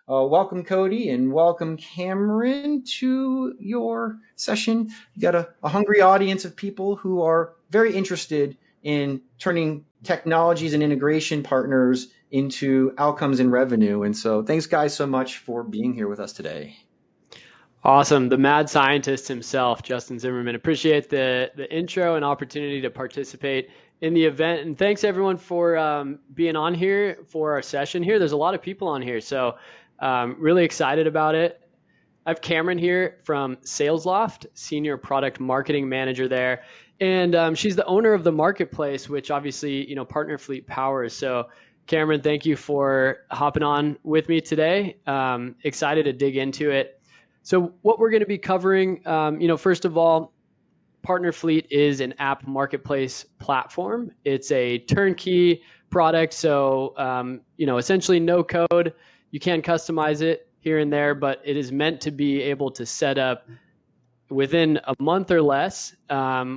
Welcome, Cody, and welcome, Cameron, to your session. You got a hungry audience of people who are very interested in turning technologies and integration partners into outcomes and revenue. And so thanks, guys, so much for being here with us today. Awesome. The mad scientist himself, Justin Zimmerman. Appreciate the intro and opportunity to participate in the event. And thanks everyone for being on here for our session here. There's a lot of people on here, so really excited about it. I have Cameron here from Salesloft, Senior Product Marketing Manager there. And she's the owner of the marketplace, which obviously, Partner Fleet powers. So Cameron, thank you for hopping on with me today. Excited to dig into it. So what we're going to be covering, first of all, Partner Fleet is an app marketplace platform. It's a turnkey product, so essentially no code. You can customize it here and there, but it is meant to be able to set up within a month or less,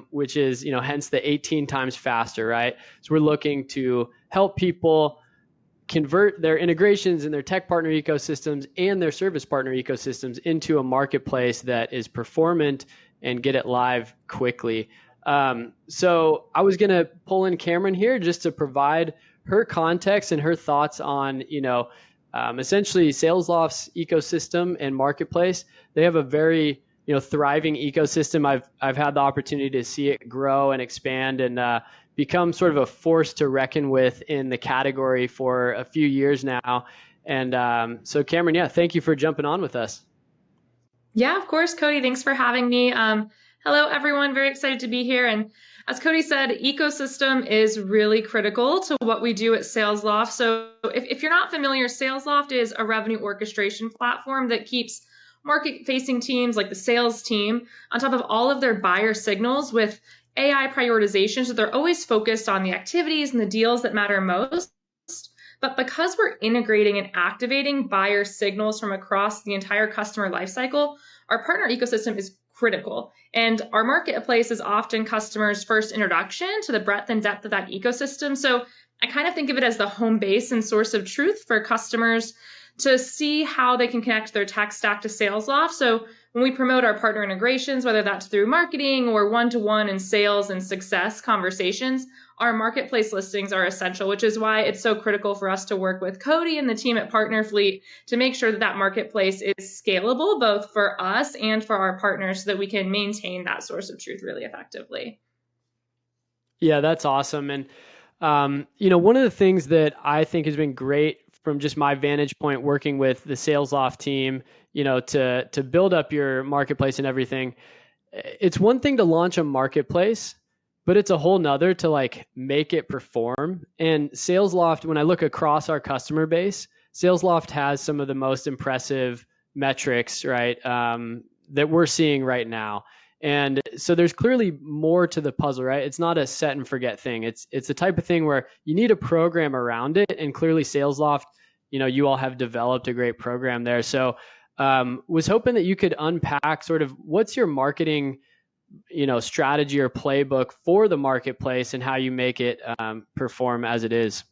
which is hence the 18 times faster, right? So we're looking to help people convert their integrations and their tech partner ecosystems and their service partner ecosystems into a marketplace that is performant and get it live quickly. So I was going to pull in Cameron here just to provide her context and her thoughts on, essentially Salesloft's ecosystem and marketplace. They have a very, thriving ecosystem. I've had the opportunity to see it grow and expand and become sort of a force to reckon with in the category for a few years now. And so Cameron, thank you for jumping on with us. Yeah, of course, Cody. Thanks for having me. Hello, everyone. Very excited to be here. And as Cody said, ecosystem is really critical to what we do at Salesloft. So if you're not familiar, Salesloft is a revenue orchestration platform that keeps market-facing teams like the sales team on top of all of their buyer signals with AI prioritization, so they're always focused on the activities and the deals that matter most. But because we're integrating and activating buyer signals from across the entire customer lifecycle, our partner ecosystem is critical. And our marketplace is often customers' first introduction to the breadth and depth of that ecosystem. So I kind of think of it as the home base and source of truth for customers to see how they can connect their tech stack to Salesloft. So when we promote our partner integrations, whether that's through marketing or one-to-one and sales and success conversations, our marketplace listings are essential, which is why it's so critical for us to work with Cody and the team at Partner Fleet to make sure that that marketplace is scalable, both for us and for our partners, so that we can maintain that source of truth really effectively. Yeah, that's awesome. And, one of the things that I think has been great from just my vantage point working with the Salesloft team, to build up your marketplace and everything, it's one thing to launch a marketplace, but it's a whole nother to make it perform. And Salesloft, when I look across our customer base, Salesloft has some of the most impressive metrics, right, that we're seeing right now. And so there's clearly more to the puzzle, right? It's not a set and forget thing. It's the type of thing where you need a program around it. And clearly Salesloft, you all have developed a great program there. So was hoping that you could unpack sort of what's your marketing, strategy or playbook for the marketplace and how you make it perform as it is.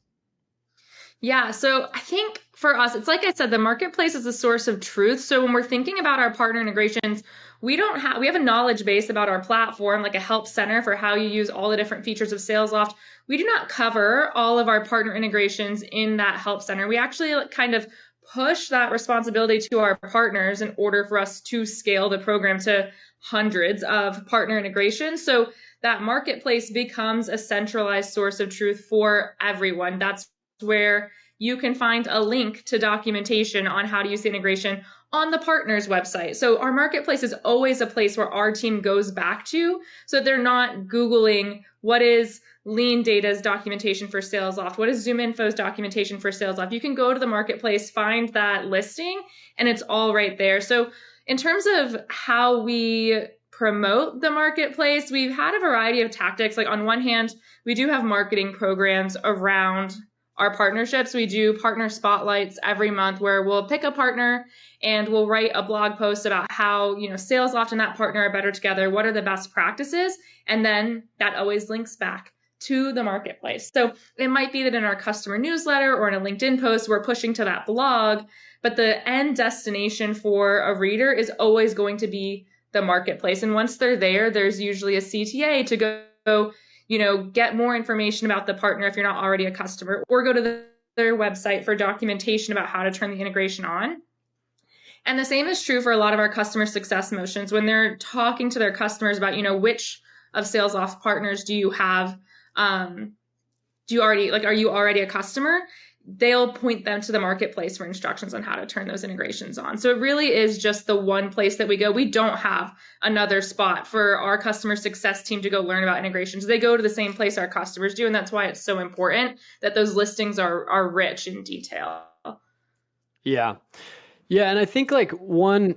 Yeah, so I think for us, it's like I said, the marketplace is a source of truth. So when we're thinking about our partner integrations, we have a knowledge base about our platform, like a help center for how you use all the different features of Salesloft. We do not cover all of our partner integrations in that help center. We actually kind of push that responsibility to our partners in order for us to scale the program to hundreds of partner integrations. So that marketplace becomes a centralized source of truth for everyone. That's where you can find a link to documentation on how to use the integration on the partner's website. So our marketplace is always a place where our team goes back to, so they're not Googling what is Lean Data's documentation for Salesloft, what is Zoominfo's documentation for Salesloft. You can go to the marketplace, find that listing, and it's all right there. So in terms of how we promote the marketplace, we've had a variety of tactics. Like on one hand, we do have marketing programs around our partnerships. We do partner spotlights every month where we'll pick a partner and we'll write a blog post about how, Salesloft and that partner are better together. What are the best practices? And then that always links back to the marketplace. So it might be that in our customer newsletter or in a LinkedIn post, we're pushing to that blog, but the end destination for a reader is always going to be the marketplace. And once they're there, there's usually a CTA to go, get more information about the partner if you're not already a customer, or go to their website for documentation about how to turn the integration on. And the same is true for a lot of our customer success motions. When they're talking to their customers about, which of Salesloft partners do you have? Are you already a customer? They'll point them to the marketplace for instructions on how to turn those integrations on. So it really is just the one place that we go. We don't have another spot for our customer success team to go learn about integrations. They go to the same place our customers do. And that's why it's so important that those listings are rich in detail. Yeah. Yeah. And I think like one,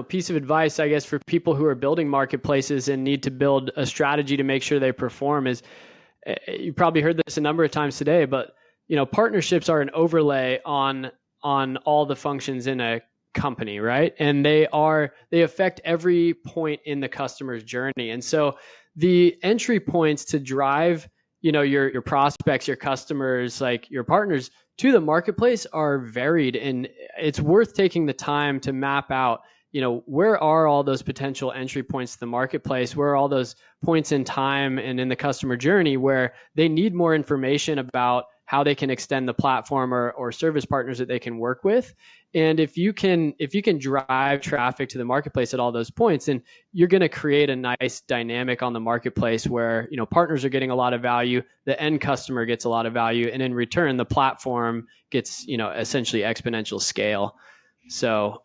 piece of advice, I guess, for people who are building marketplaces and need to build a strategy to make sure they perform is, you probably heard this a number of times today, but partnerships are an overlay on all the functions in a company, right? And they affect every point in the customer's journey. And so the entry points to drive, your prospects, your customers, like your partners to the marketplace are varied, and it's worth taking the time to map out, where are all those potential entry points to the marketplace? Where are all those points in time and in the customer journey where they need more information about how they can extend the platform or service partners that they can work with? And if you can drive traffic to the marketplace at all those points, then you're going to create a nice dynamic on the marketplace where, partners are getting a lot of value, the end customer gets a lot of value, and in return, the platform gets, essentially exponential scale. So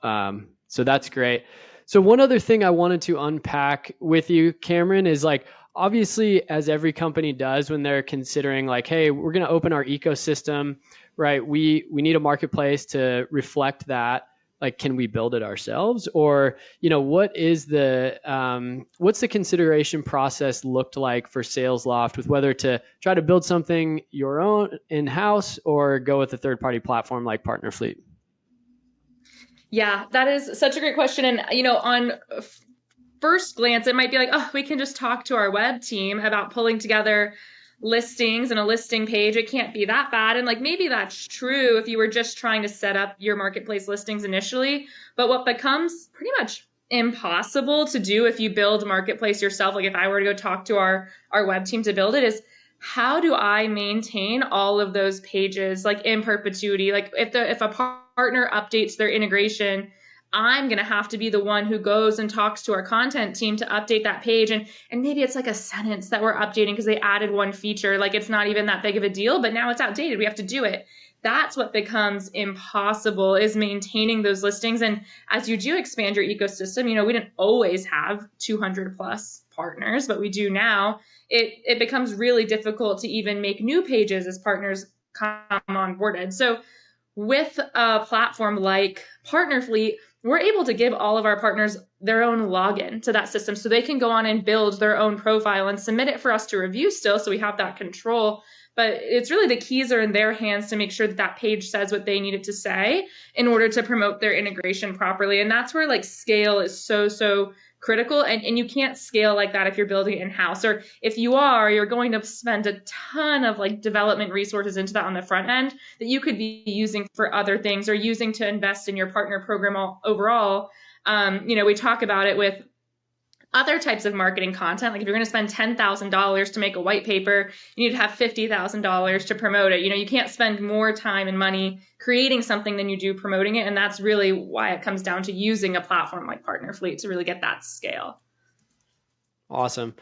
that's great. So one other thing I wanted to unpack with you, Cameron, is like, obviously, as every company does when they're considering like, hey, we're going to open our ecosystem, right? We need a marketplace to reflect that. Like, can we build it ourselves? Or, what is what's the consideration process looked like for Salesloft with whether to try to build something your own in-house or go with a third-party platform like PartnerFleet? Yeah, that is such a great question. And, on first glance, it might be like, oh, we can just talk to our web team about pulling together listings and a listing page. It can't be that bad. And like, maybe that's true if you were just trying to set up your marketplace listings initially. But what becomes pretty much impossible to do if you build marketplace yourself, like if I were to go talk to our web team to build it, is how do I maintain all of those pages like in perpetuity? Like if a partner updates their integration, I'm going to have to be the one who goes and talks to our content team to update that page. And maybe it's like a sentence that we're updating because they added one feature. Like it's not even that big of a deal, but now it's outdated. We have to do it. That's what becomes impossible, is maintaining those listings. And as you do expand your ecosystem, we didn't always have 200 plus partners, but we do now. It becomes really difficult to even make new pages as partners come on boarded. So with a platform like PartnerFleet, we're able to give all of our partners their own login to that system so they can go on and build their own profile and submit it for us to review still, so we have that control. But it's really the keys are in their hands to make sure that that page says what they need it to say in order to promote their integration properly. And that's where like scale is so critical. And you can't scale like that if you're building it in-house, or if you're going to spend a ton of like development resources into that on the front end that you could be using for other things or using to invest in your partner program overall. We talk about it with other types of marketing content. Like if you're going to spend $10,000 to make a white paper, you need to have $50,000 to promote it. You can't spend more time and money creating something than you do promoting it. And that's really why it comes down to using a platform like PartnerFleet to really get that scale. Awesome.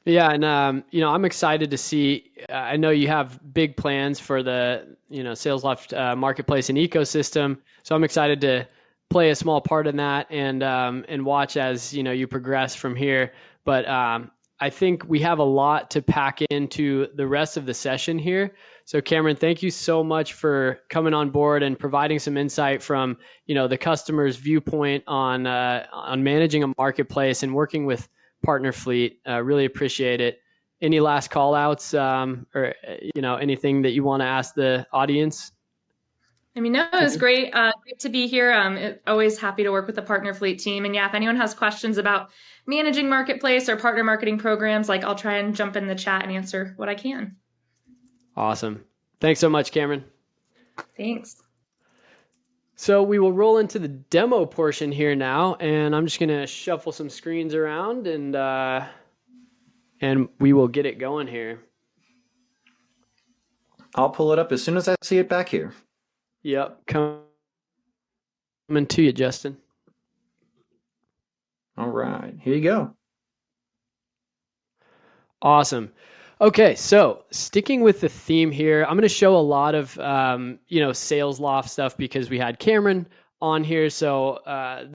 Yeah. And, I'm excited to see, I know you have big plans for the, Salesloft marketplace and ecosystem. So I'm excited to play a small part in that and watch as you progress from here. But I think we have a lot to pack into the rest of the session here. So Cameron, thank you so much for coming on board and providing some insight from the customer's viewpoint on managing a marketplace and working with PartnerFleet. Really appreciate it. Any last call outs or anything that you want to ask the audience? I mean, no, it was great. Great to be here. Always happy to work with the Partner Fleet team. And yeah, if anyone has questions about managing marketplace or partner marketing programs, like I'll try and jump in the chat and answer what I can. Awesome. Thanks so much, Cameron. Thanks. So we will roll into the demo portion here now, and I'm just going to shuffle some screens around and we will get it going here. I'll pull it up as soon as I see it back here. Yep, coming to you, Justin. All right, here you go. Awesome. Okay, so sticking with the theme here, I'm going to show a lot of Salesloft stuff because we had Cameron on here. So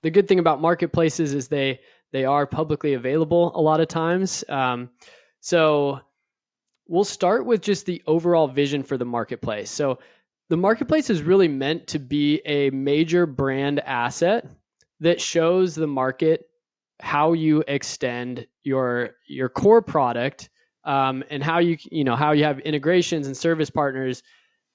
the good thing about marketplaces is they are publicly available a lot of times. So we'll start with just the overall vision for the marketplace. So the marketplace is really meant to be a major brand asset that shows the market how you extend your core product, and how you have integrations and service partners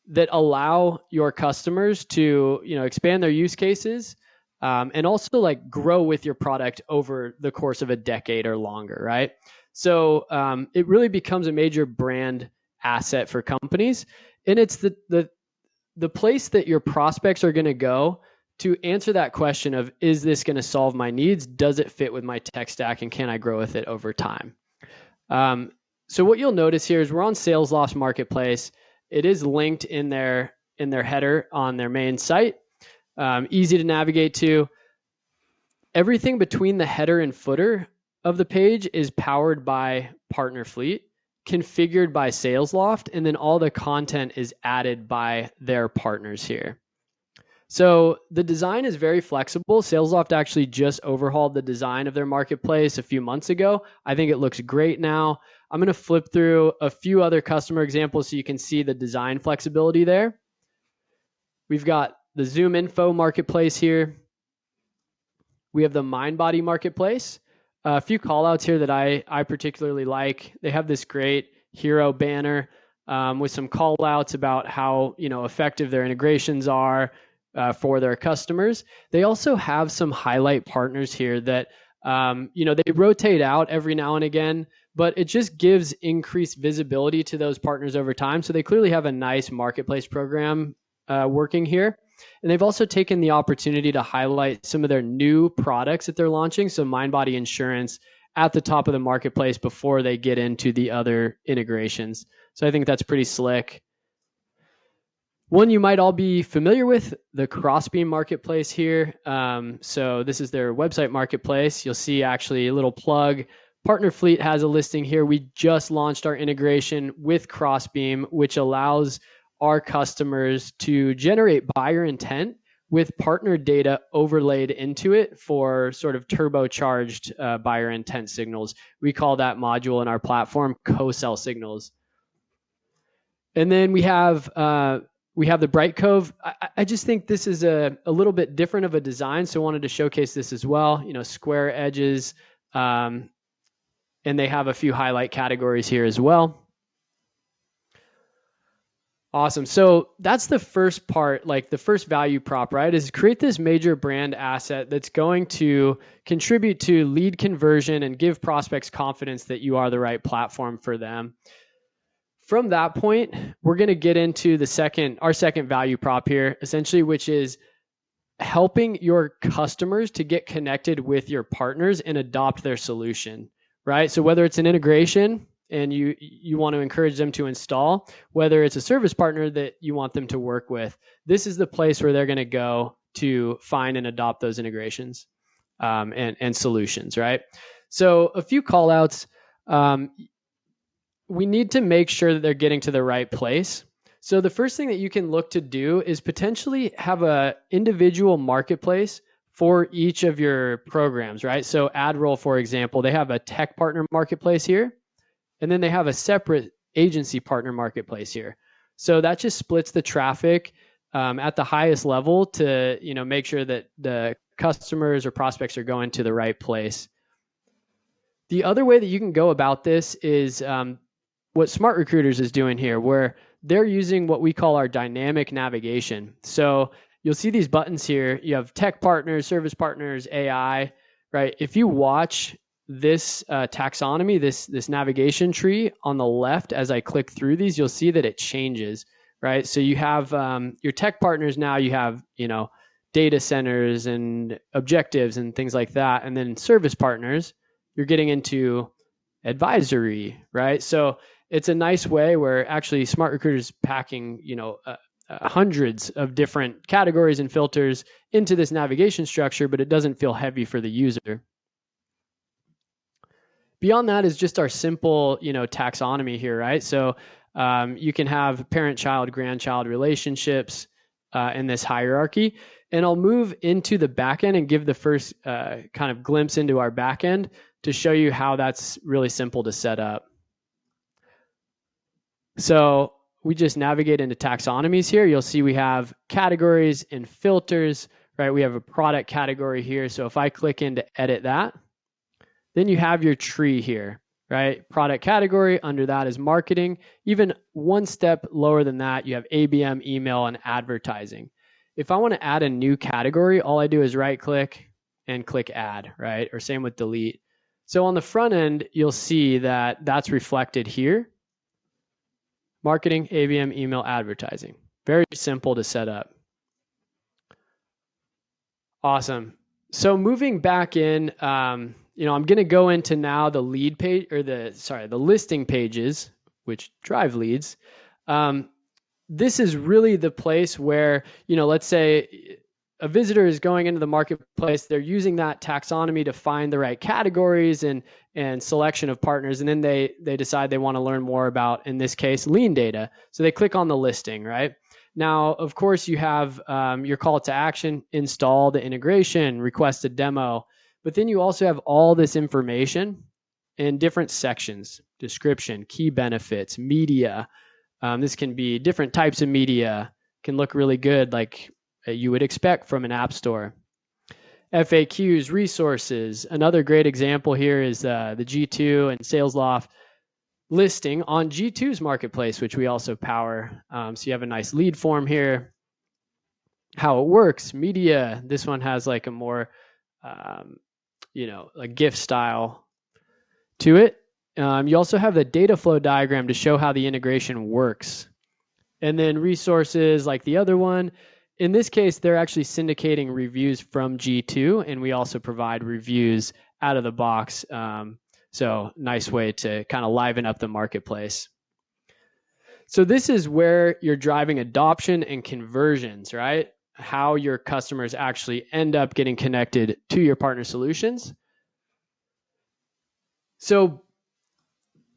that allow your customers to expand their use cases, and also like grow with your product over the course of a decade or longer, right? So it really becomes a major brand asset for companies, and it's the place that your prospects are going to go to answer that question of, is this going to solve my needs? Does it fit with my tech stack, and can I grow with it over time? So what you'll notice here is we're on Salesloft Marketplace. It is linked in their header on their main site. Easy to navigate to. Everything between the header and footer of the page is powered by Partner Fleet, configured by Salesloft, and then all the content is added by their partners here. So the design is very flexible. Salesloft actually just overhauled the design of their marketplace a few months ago. I think it looks great now. I'm going to flip through a few other customer examples so you can see the design flexibility there. We've got the Zoominfo marketplace here. We have the Mindbody marketplace. A few call outs here that I particularly like. They have this great hero banner with some call outs about how effective their integrations are for their customers. They also have some highlight partners here that they rotate out every now and again, but it just gives increased visibility to those partners over time. So they clearly have a nice marketplace program working here. And they've also taken the opportunity to highlight some of their new products that they're launching. So Mindbody Insurance at the top of the marketplace before they get into the other integrations. So I think that's pretty slick. One you might all be familiar with, the Crossbeam marketplace here. So this is their website marketplace. You'll see actually a little plug. Partner Fleet has a listing here. We just launched our integration with Crossbeam, which allows our customers to generate buyer intent with partner data overlaid into it for sort of turbocharged buyer intent signals. We call that module in our platform co-sell signals. And then we have the Bright Cove. I just think this is a little bit different of a design, so I wanted to showcase this as well. Square edges, and they have a few highlight categories here as well. Awesome. So that's the first part, like the first value prop, right? Is create this major brand asset that's going to contribute to lead conversion and give prospects confidence that you are the right platform for them. From that point, we're going to get into our second value prop here, essentially, which is helping your customers to get connected with your partners and adopt their solution, right? So whether it's an integration and you want to encourage them to install, whether it's a service partner that you want them to work with, this is the place where they're going to go to find and adopt those integrations and solutions, right? So a few call outs. We need to make sure that they're getting to the right place. So the first thing that you can look to do is potentially have an individual marketplace for each of your programs, right? So AdRoll, for example, they have a tech partner marketplace here, and then they have a separate agency partner marketplace here. So that just splits the traffic at the highest level to make sure that the customers or prospects are going to the right place. The other way that you can go about this is what Smart Recruiters is doing here, where they're using what we call our dynamic navigation. So you'll see these buttons here. You have tech partners, service partners, AI, right? If you watch this taxonomy, this navigation tree on the left, as I click through these, you'll see that it changes, right? So you have your tech partners now, you have, data centers and objectives and things like that. And then service partners, you're getting into advisory, right? So it's a nice way where actually Smart Recruiter is packing, hundreds of different categories and filters into this navigation structure, but it doesn't feel heavy for the user. Beyond that is just our simple, taxonomy here, right? So you can have parent-child, grandchild relationships in this hierarchy. And I'll move into the backend and give the first kind of glimpse into our backend to show you how that's really simple to set up. So we just navigate into taxonomies here. You'll see we have categories and filters, right? We have a product category here. So if I click in to edit that, then you have your tree here, right? Product category, under that is marketing. Even one step lower than that, you have ABM, email, and advertising. If I want to add a new category, all I do is right click and click add, right? Or same with delete. So on the front end, you'll see that that's reflected here. Marketing, ABM, email, advertising. Very simple to set up. Awesome. So moving back in, I'm going to go into now the lead page, or the listing pages, which drive leads. This is really the place where, let's say a visitor is going into the marketplace, they're using that taxonomy to find the right categories and selection of partners, and then they decide they want to learn more about, in this case, lean data. So they click on the listing, right? Now, of course, you have your call to action, install the integration, request a demo, but then you also have all this information in different sections: description, key benefits, media. This can be different types of media, can look really good like you would expect from an app store. FAQs, resources. Another great example here is the G2 and Salesloft listing on G2's marketplace, which we also power. So you have a nice lead form here. How it works, media. This one has like a more, a GIF style to it. You also have the data flow diagram to show how the integration works. And then resources like the other one. In this case, they're actually syndicating reviews from G2, and we also provide reviews out of the box. So nice way to kind of liven up the marketplace. So this is where you're driving adoption and conversions, right? How your customers actually end up getting connected to your partner solutions. So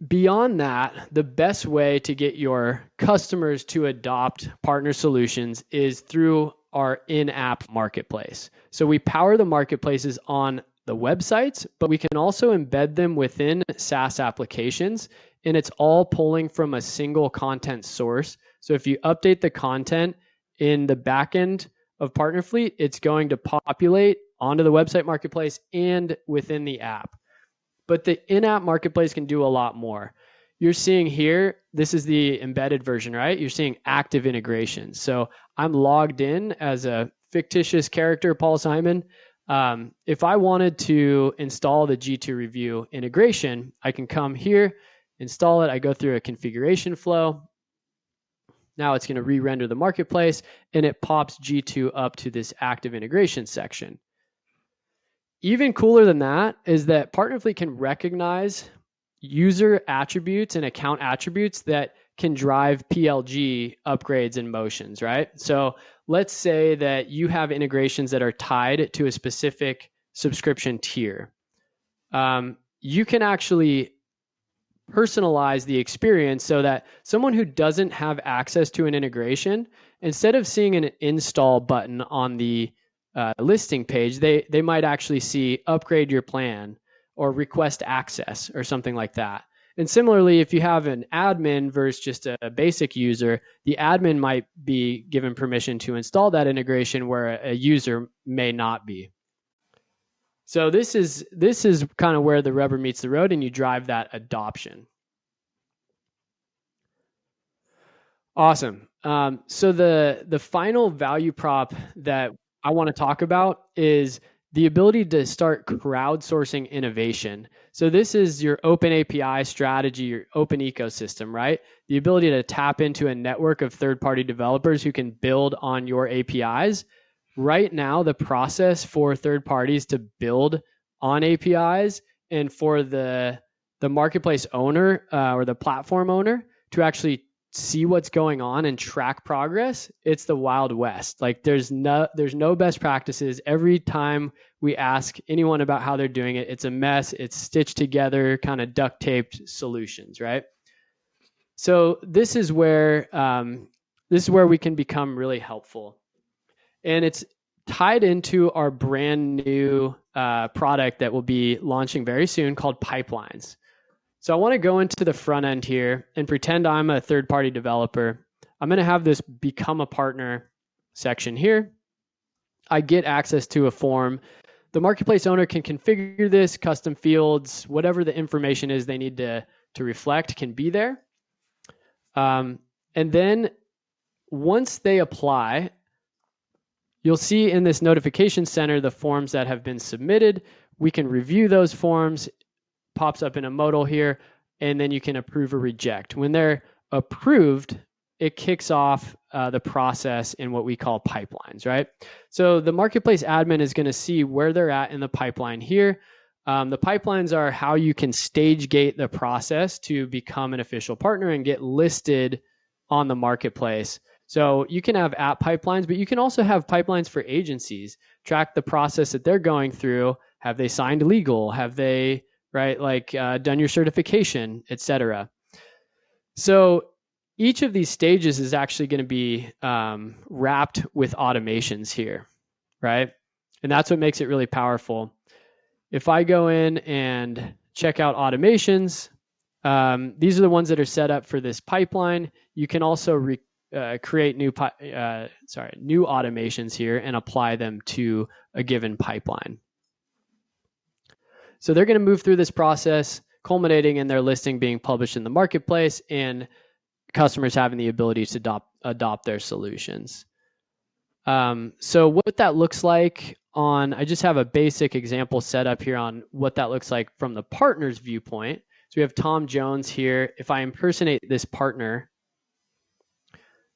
beyond that, the best way to get your customers to adopt partner solutions is through our in-app marketplace. So we power the marketplaces on the websites, but we can also embed them within SaaS applications, and it's all pulling from a single content source. So if you update the content in the backend of Partner Fleet, it's going to populate onto the website marketplace and within the app. But the in-app marketplace can do a lot more. You're seeing here, this is the embedded version, right? You're seeing active integration. So I'm logged in as a fictitious character, Paul Simon. If I wanted to install the G2 Review integration, I can come here, install it. I go through a configuration flow. Now it's going to re-render the marketplace, and it pops G2 up to this active integration section. Even cooler than that is that Partner Fleet can recognize user attributes and account attributes that can drive PLG upgrades and motions, right? So let's say that you have integrations that are tied to a specific subscription tier. You can actually personalize the experience so that someone who doesn't have access to an integration, instead of seeing an install button on the listing page, they might actually see upgrade your plan or request access or something like that. And similarly, if you have an admin versus just a basic user, the admin might be given permission to install that integration where a user may not be. So this is kind of where the rubber meets the road and you drive that adoption. Awesome. So the final value prop that I want to talk about is the ability to start crowdsourcing innovation. So this is your open API strategy, your open ecosystem, right? The ability to tap into a network of third-party developers who can build on your APIs. Right now, the process for third parties to build on APIs and for the marketplace owner or the platform owner to actually see what's going on and track progress, it's the Wild West. Like there's no best practices. Every time we ask anyone about how they're doing it, it's a mess. It's stitched together, kind of duct taped solutions, right? So this is where we can become really helpful, and it's tied into our brand new product that will be launching very soon called Pipelines. So I want to go into the front end here and pretend I'm a third-party developer. I'm going to have this become a partner section here. I get access to a form. The marketplace owner can configure this, custom fields, whatever the information is they need to reflect can be there. And then once they apply, you'll see in this notification center the forms that have been submitted. We can review those forms. Pops up in a modal here, and then you can approve or reject. When they're approved, it kicks off the process in what we call pipelines, right? So the marketplace admin is going to see where they're at in the pipeline here. The pipelines are how you can stage gate the process to become an official partner and get listed on the marketplace. So you can have app pipelines, but you can also have pipelines for agencies. Track the process that they're going through. Have they signed legal? Have they done your certification, etc. So each of these stages is actually going to be wrapped with automations here, right? And that's what makes it really powerful. If I go in and check out automations, these are the ones that are set up for this pipeline. You can also create new automations here and apply them to a given pipeline. So they're going to move through this process, culminating in their listing being published in the marketplace and customers having the ability to adopt their solutions. So what that looks like I just have a basic example set up here on what that looks like from the partner's viewpoint. So we have Tom Jones here. If I impersonate this partner,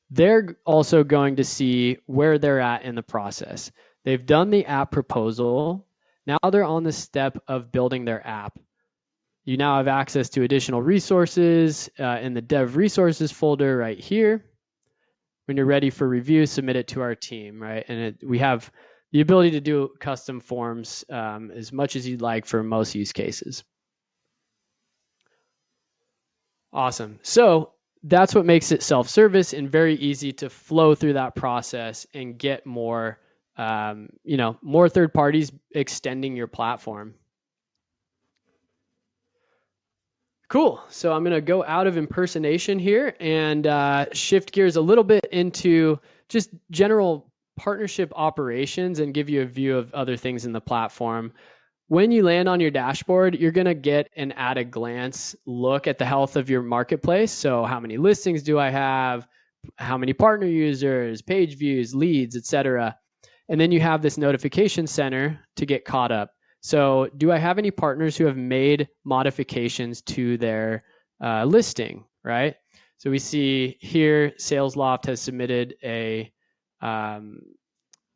they're also going to see where they're at in the process. They've done the app proposal. Now they're on the step of building their app. You now have access to additional resources in the dev resources folder right here. When you're ready for review, submit it to our team, right? And we have the ability to do custom forms as much as you'd like for most use cases. Awesome. So that's what makes it self-service and very easy to flow through that process and get more more third parties extending your platform. Cool. So I'm going to go out of impersonation here and shift gears a little bit into just general partnership operations and give you a view of other things in the platform. When you land on your dashboard, you're going to get an at a glance look at the health of your marketplace. So how many listings do I have? How many partner users, page views, leads, etc. And then you have this notification center to get caught up. So do I have any partners who have made modifications to their listing, right? So we see here Salesloft has submitted an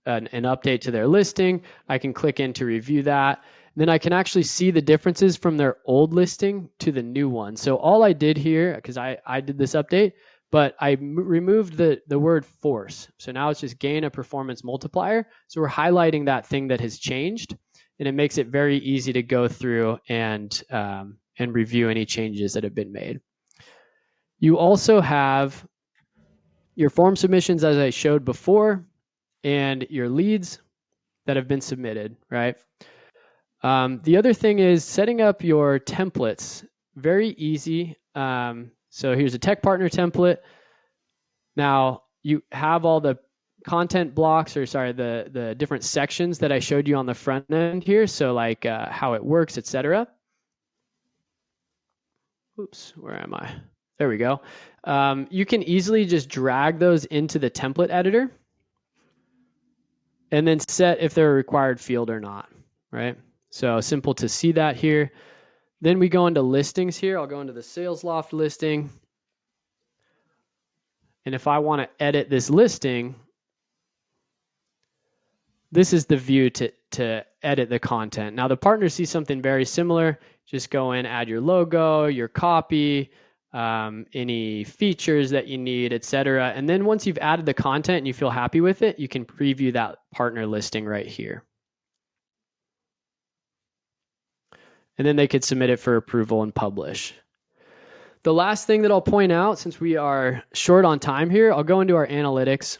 update to their listing. I can click in to review that. Then I can actually see the differences from their old listing to the new one. So all I did here, because I did this update, but I removed the word force. So now it's just gain a performance multiplier. So we're highlighting that thing that has changed, and it makes it very easy to go through and review any changes that have been made. You also have your form submissions, as I showed before, and your leads that have been submitted, right? The other thing is setting up your templates. Very easy. So here's a tech partner template. Now you have all the content blocks, the different sections that I showed you on the front end here. So like how it works, etc. Oops, where am I? There we go. You can easily just drag those into the template editor and then set if they're a required field or not, right? So simple to see that here. Then we go into listings here. I'll go into the Salesloft listing. And if I want to edit this listing, this is the view to edit the content. Now the partners see something very similar. Just go in, add your logo, your copy, any features that you need, etc. And then once you've added the content and you feel happy with it, you can preview that partner listing right here. And then they could submit it for approval and publish. The last thing that I'll point out, since we are short on time here, I'll go into our analytics.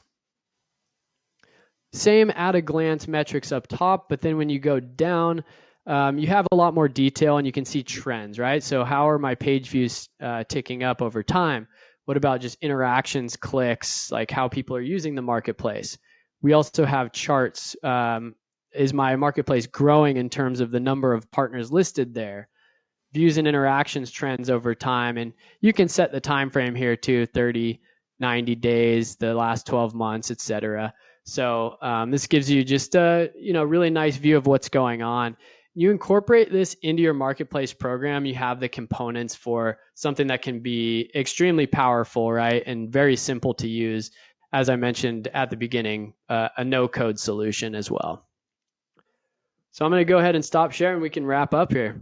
Same at a glance metrics up top, but then when you go down, you have a lot more detail and you can see trends, right? So how are my page views ticking up over time? What about just interactions, clicks, like how people are using the marketplace? We also have charts. Is my marketplace growing in terms of the number of partners listed there? Views and interactions trends over time. And you can set the time frame here too, 30, 90 days, the last 12 months, etc. So this gives you just a really nice view of what's going on. You incorporate this into your marketplace program, you have the components for something that can be extremely powerful, right? And very simple to use. As I mentioned at the beginning, a no-code solution as well. So I'm going to go ahead and stop sharing. We can wrap up here.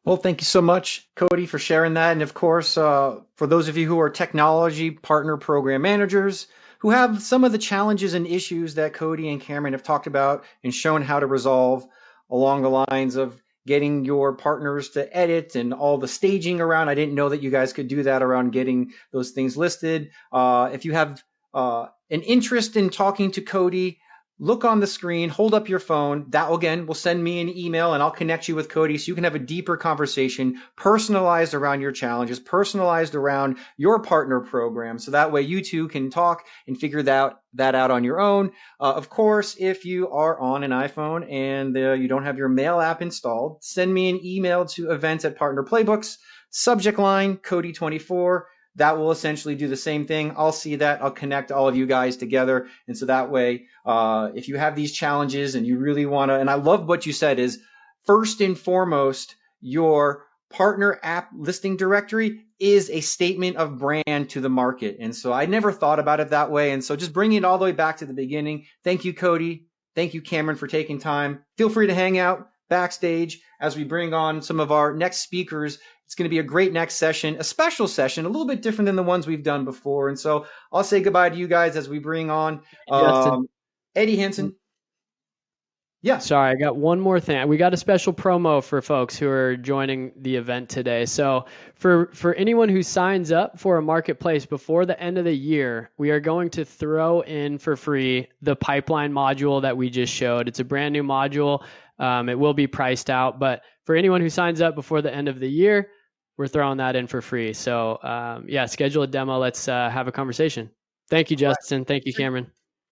Well, thank you so much, Cody, for sharing that. And of course, for those of you who are technology partner program managers who have some of the challenges and issues that Cody and Cameron have talked about and shown how to resolve along the lines of getting your partners to edit and all the staging around. I didn't know that you guys could do that around getting those things listed. If you have an interest in talking to Cody, look on the screen, hold up your phone. That, again, will send me an email and I'll connect you with Cody so you can have a deeper conversation, personalized around your challenges, personalized around your partner program. So that way you two can talk and figure that out on your own. Of course, if you are on an iPhone and you don't have your mail app installed, send me an email to events@partnerplaybooks, subject line Cody24. That will essentially do the same thing. I'll see that. I'll connect all of you guys together. And so that way, if you have these challenges and you really want to, and I love what you said is first and foremost, your partner app listing directory is a statement of brand to the market. And so I never thought about it that way. And so just bringing it all the way back to the beginning. Thank you, Cody. Thank you, Cameron, for taking time. Feel free to hang out backstage as we bring on some of our next speakers. It's going to be a great next session, a special session, a little bit different than the ones we've done before. And so I'll say goodbye to you guys as we bring on Eddie Hansen. Yeah. Sorry, I got one more thing. We got a special promo for folks who are joining the event today. So for anyone who signs up for a marketplace before the end of the year, we are going to throw in for free the pipeline module that we just showed. It's a brand new module. It will be priced out, but for anyone who signs up before the end of the year, we're throwing that in for free. So yeah, schedule a demo. Let's have a conversation. Thank you, Justin. Thank you, Cameron.